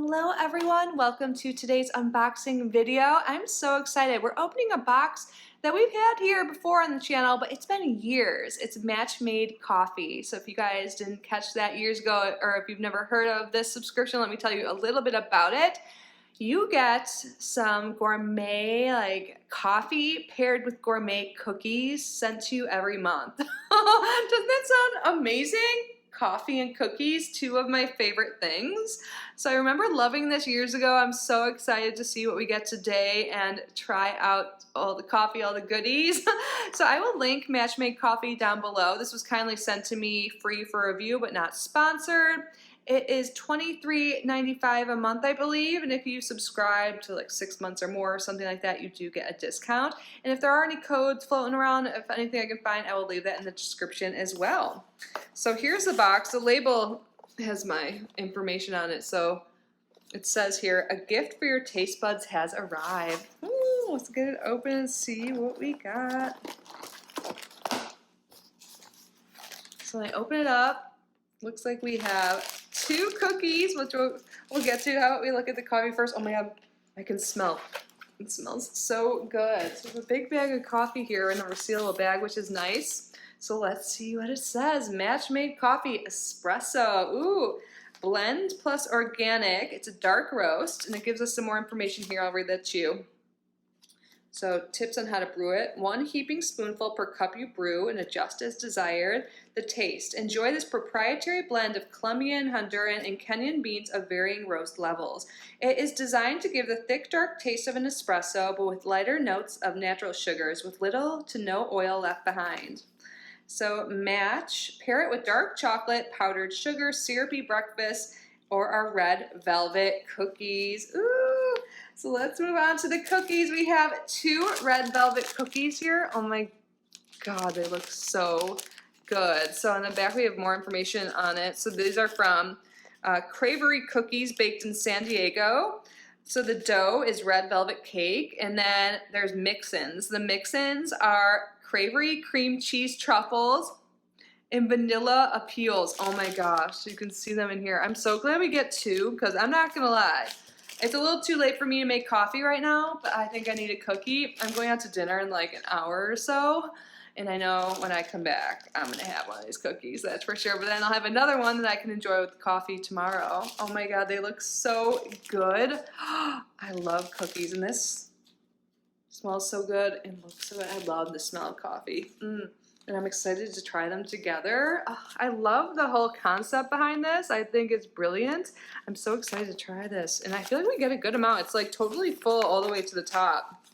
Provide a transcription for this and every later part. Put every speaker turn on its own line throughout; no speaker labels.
Hello everyone, welcome to today's unboxing video. I'm so excited. We're opening a box that we've had here before on the channel, but it's been years. It's Match Made Coffee. So if you guys didn't catch that years ago, or if you've never heard of this subscription, let me tell you a little bit about it. You get some gourmet coffee paired with gourmet cookies sent to you every month. Doesn't that sound amazing? Coffee and cookies, two of my favorite things. So I remember loving this years ago. I'm so excited to see what we get today and try out all the coffee, all the goodies. So I will link Match Made Coffee down below. This was kindly sent to me free for review, but not sponsored. It is $23.95 a month, I believe, and if you subscribe to like 6 months or more or something like that, you do get a discount. And if there are any codes floating around, if anything I can find, I will leave that in the description as well. So here's the box. The label has my information on it, so it says here, a gift for your taste buds has arrived. Ooh, let's get it open and see what we got. So when I open it up, looks like we have 2 cookies, which we'll get to. How about we look at the coffee first? Oh my god, I can smell. It smells so good. So there's a big bag of coffee here in a resealable bag, which is nice. So let's see what it says. Match Made Coffee Espresso. Ooh, blend plus organic. It's a dark roast, and it gives us some more information here. I'll read that to you. So tips on how to brew it. 1 heaping spoonful per cup you brew and adjust as desired. The taste. Enjoy this proprietary blend of Colombian, Honduran, and Kenyan beans of varying roast levels. It is designed to give the thick, dark taste of an espresso, but with lighter notes of natural sugars, with little to no oil left behind. So match, pair it with dark chocolate, powdered sugar, syrupy breakfast, or our red velvet cookies. Ooh! So let's move on to the cookies. We have 2 red velvet cookies here. Oh my god, they look so good. So on the back we have more information on it. So these are from Cravery Cookies baked in San Diego. So the dough is red velvet cake, and then there's mix-ins. The mix-ins are Cravery cream cheese truffles and vanilla appeals. Oh my gosh, you can see them in here. I'm so glad we get 2 because I'm not gonna lie. It's a little too late for me to make coffee right now, but I think I need a cookie. I'm going out to dinner in like an hour or so, and I know when I come back, I'm gonna have one of these cookies, that's for sure. But then I'll have another one that I can enjoy with coffee tomorrow. Oh my god, they look so good. I love cookies, and this smells so good and looks so good. I love the smell of coffee. And I'm excited to try them together. I love the whole concept behind this. I think it's brilliant. I'm so excited to try this. And I feel like we get a good amount. It's like totally full all the way to the top.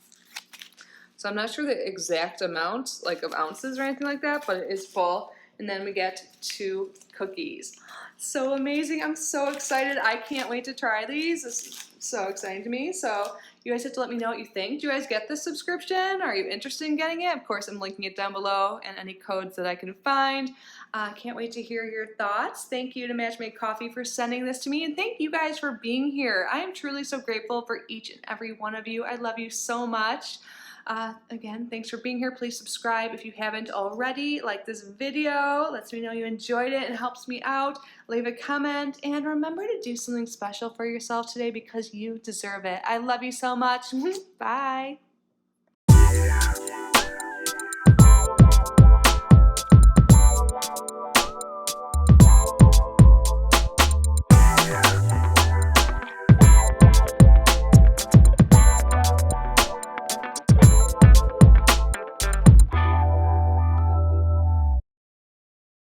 So I'm not sure the exact amount like of ounces or anything like that, but it is full. And then we get 2 cookies. So amazing. I'm so excited. I can't wait to try these. This is so exciting to me. So you guys have to let me know what you think. Do you guys get this subscription? Are you interested in getting it? Of course, I'm linking it down below and any codes that I can find. Can't wait to hear your thoughts. Thank you to Match Made Coffee for sending this to me, and thank you guys for being here. I am truly so grateful for each and every one of you. I love you so much. Again, thanks for being here. Please subscribe if you haven't already. Like this video, lets me know you enjoyed it and helps me out. Leave a comment, and remember to do something special for yourself today because you deserve it. I love you so much. Bye.